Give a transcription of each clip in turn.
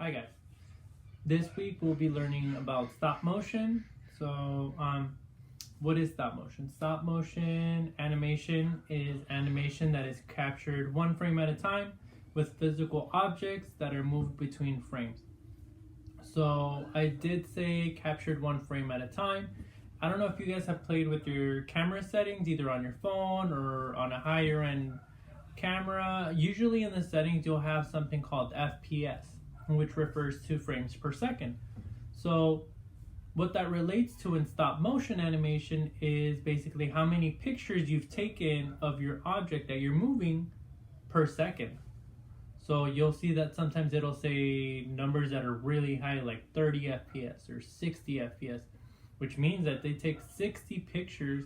Hi guys. This week we'll be learning about stop motion. So what is stop motion? Stop motion animation is animation that is captured one frame at a time with physical objects that are moved between frames. So I did say captured one frame at a time. I don't know if you guys have played with your camera settings, either on your phone or on a higher end camera. Usually in the settings you'll have something called FPS, which refers to frames per second. So what that relates to in stop motion animation is basically how many pictures you've taken of your object that you're moving per second. So you'll see that sometimes it'll say numbers that are really high, like 30 FPS or 60 FPS, which means that they take 60 pictures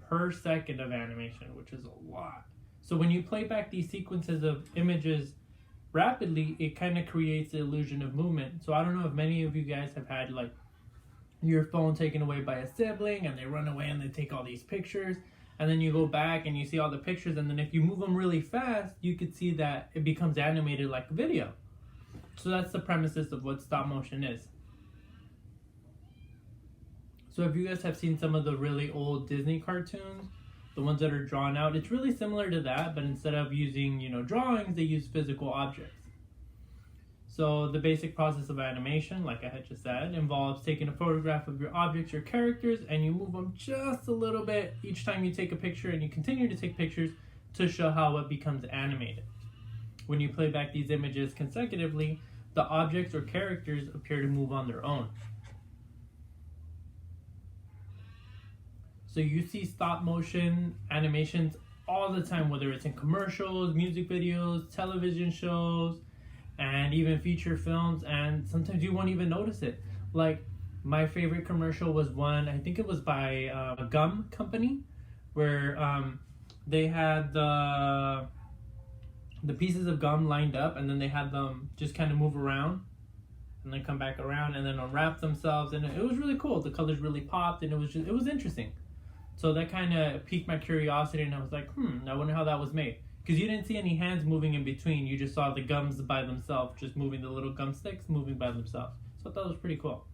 per second of animation, which is a lot. So when you play back these sequences of images rapidly, it kind of creates the illusion of movement. So I don't know if many of you guys have had like your phone taken away by a sibling and they run away and they take all these pictures, and then you go back and you see all the pictures, and then if you move them really fast, you could see that it becomes animated like a video. So that's the premises of what stop motion is. So if you guys have seen some of the really old Disney cartoons, the ones that are drawn out, it's really similar to that, but instead of using, drawings, they use physical objects. So the basic process of animation, like I had just said, involves taking a photograph of your objects or characters, and you move them just a little bit each time you take a picture, and you continue to take pictures to show how it becomes animated. When you play back these images consecutively, the objects or characters appear to move on their own. So you see stop motion animations all the time, whether it's in commercials, music videos, television shows, and even feature films, and sometimes you won't even notice it. Like my favorite commercial was one, I think it was by a gum company, where they had the pieces of gum lined up, and then they had them just kind of move around and then come back around and then unwrap themselves, and it was really cool. The colors really popped, and it was interesting. So that kind of piqued my curiosity, and I was like, I wonder how that was made. Because you didn't see any hands moving in between. You just saw the gums by themselves, just moving the little gum sticks, moving by themselves. So I thought it was pretty cool.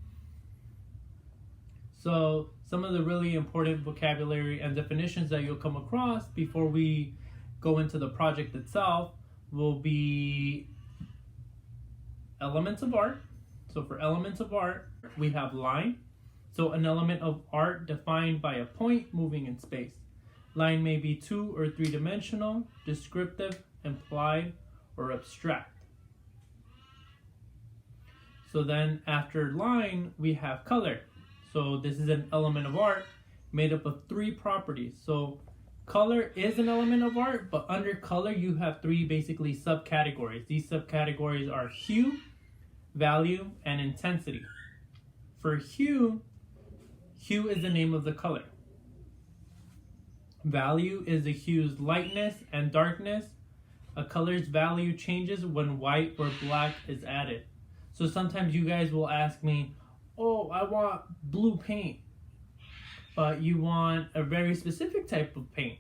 So some of the really important vocabulary and definitions that you'll come across before we go into the project itself will be elements of art. So for elements of art, we have line. So an element of art defined by a point moving in space. Line may be 2 or 3 dimensional, descriptive, implied, or abstract. So then after line, we have color. So this is an element of art made up of 3 properties. So color is an element of art, but under color you have 3 basically subcategories. These subcategories are hue, value, and intensity. For hue is the name of the color. Value is the hue's lightness and darkness. A color's value changes when white or black is added. So sometimes you guys will ask me, oh, I want blue paint, but you want a very specific type of paint,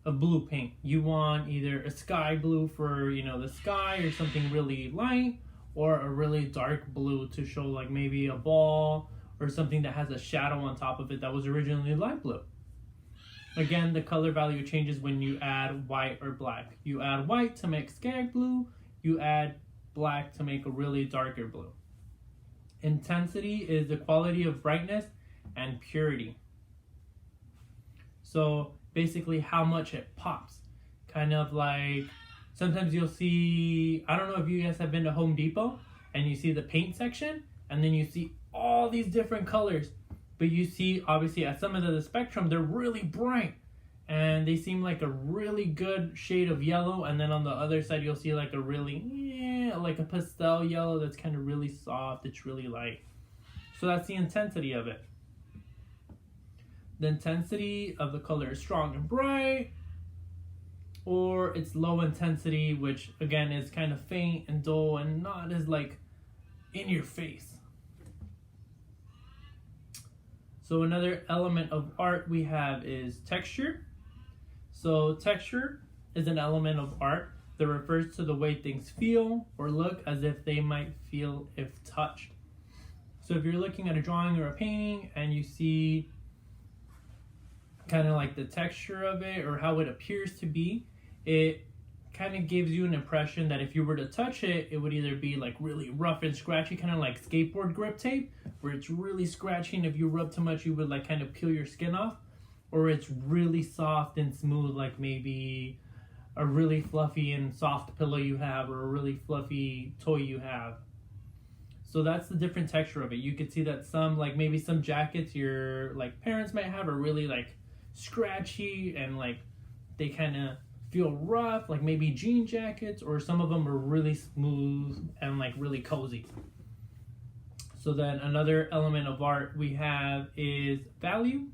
of blue paint. You want either a sky blue for, the sky, or something really light, or a really dark blue to show like maybe a ball or something that has a shadow on top of it that was originally light blue. Again, the color value changes when you add white or black. You add white to make sky blue, you add black to make a really darker blue. Intensity is the quality of brightness and purity. So basically how much it pops. Kind of like, sometimes you'll see, I don't know if you guys have been to Home Depot and you see the paint section, and then you see all these different colors. But you see, obviously, at some of the spectrum, they're really bright. And they seem like a really good shade of yellow. And then on the other side, you'll see like a really, like a pastel yellow that's kind of really soft. It's really light. So that's the intensity of it. The intensity of the color is strong and bright. Or it's low intensity, which again is kind of faint and dull and not as like in your face. So another element of art we have is texture. So texture is an element of art that refers to the way things feel or look as if they might feel if touched. So if you're looking at a drawing or a painting and you see kind of like the texture of it or how it appears to be, it kind of gives you an impression that if you were to touch it, it would either be like really rough and scratchy, kind of like skateboard grip tape, where it's really scratchy, and if you rub too much, you would like kind of peel your skin off, or it's really soft and smooth, like maybe a really fluffy and soft pillow you have, or a really fluffy toy you have. So that's the different texture of it. You could see that some, like maybe some jackets your like parents might have are really like scratchy and like they kind of feel rough, like maybe jean jackets, or some of them are really smooth and like really cozy. So then another element of art we have is value.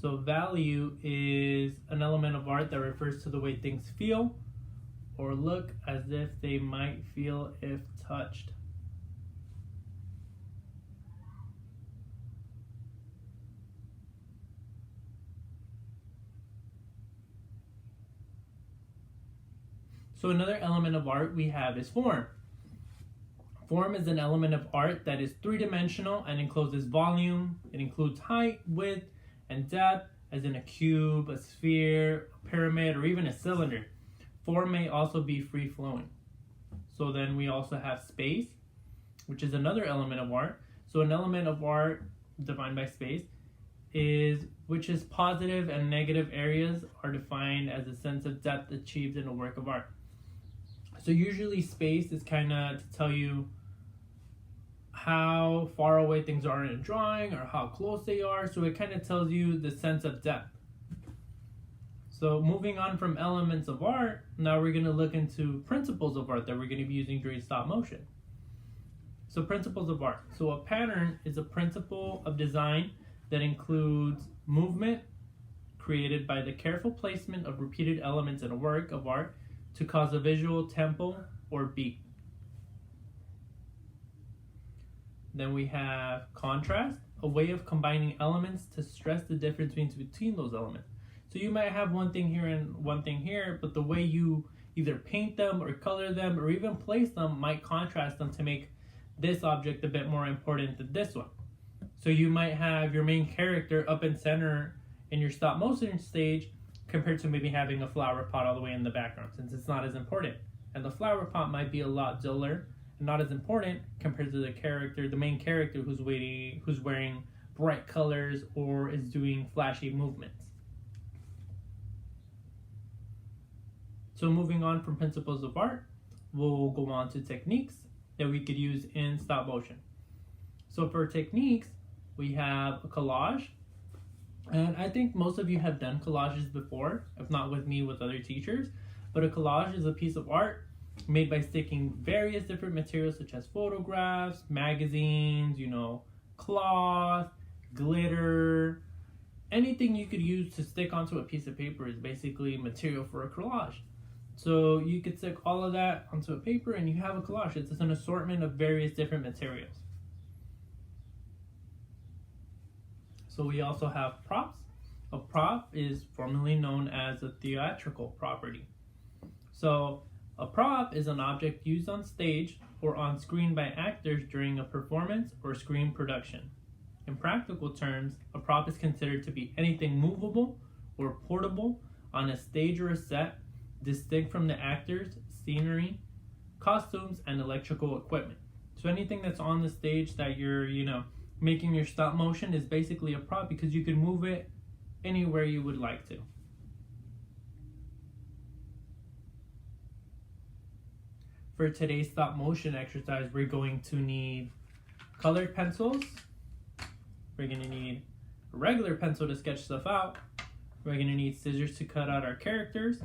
So value is an element of art that refers to the way things feel or look as if they might feel if touched. So another element of art we have is form. Form is an element of art that is three-dimensional and encloses volume. It includes height, width, and depth, as in a cube, a sphere, a pyramid, or even a cylinder. Form may also be free-flowing. So then we also have space, which is another element of art. So an element of art defined by space is which is positive and negative areas are defined as a sense of depth achieved in a work of art. So usually space is kind of to tell you how far away things are in a drawing or how close they are. So it kind of tells you the sense of depth. So moving on from elements of art, now we're going to look into principles of art that we're going to be using during stop motion. So principles of art. So a pattern is a principle of design that includes movement created by the careful placement of repeated elements in a work of art to cause a visual tempo or beat. Then we have contrast, a way of combining elements to stress the difference between those elements. So you might have one thing here and one thing here, but the way you either paint them or color them or even place them might contrast them to make this object a bit more important than this one. So you might have your main character up in center in your stop motion stage compared to maybe having a flower pot all the way in the background, since it's not as important. And the flower pot might be a lot duller and not as important compared to the main character who's wearing bright colors or is doing flashy movements. So moving on from principles of art, we'll go on to techniques that we could use in stop motion. So for techniques, we have a collage. And I think most of you have done collages before, if not with me, with other teachers. But a collage is a piece of art made by sticking various different materials such as photographs, magazines, cloth, glitter. Anything you could use to stick onto a piece of paper is basically material for a collage. So you could stick all of that onto a paper and you have a collage. It's just an assortment of various different materials. So we also have props. A prop is formerly known as a theatrical property. So a prop is an object used on stage or on screen by actors during a performance or screen production. In practical terms, a prop is considered to be anything movable or portable on a stage or a set, distinct from the actors, scenery, costumes, and electrical equipment. So anything that's on the stage that you're, making your stop motion is basically a prop because you can move it anywhere you would like to. For today's stop motion exercise, we're going to need colored pencils. We're going to need a regular pencil to sketch stuff out. We're going to need scissors to cut out our characters.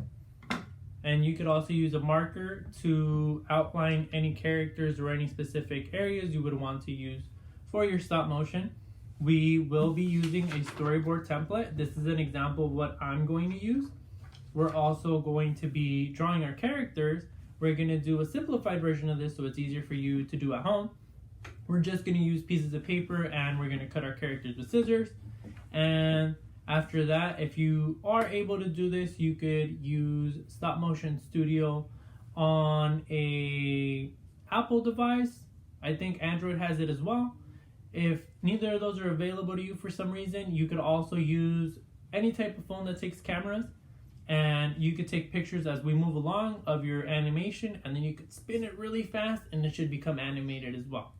And you could also use a marker to outline any characters or any specific areas you would want to use for your stop motion. We will be using a storyboard template. This is an example of what I'm going to use. We're also going to be drawing our characters. We're going to do a simplified version of this so it's easier for you to do at home. We're just going to use pieces of paper and we're going to cut our characters with scissors. And After that, if you are able to do this, you could use Stop Motion Studio on a Apple device. I think Android has it as well. If neither of those are available to you for some reason, you could also use any type of phone that takes cameras, and you could take pictures as we move along of your animation, and then you could spin it really fast and it should become animated as well.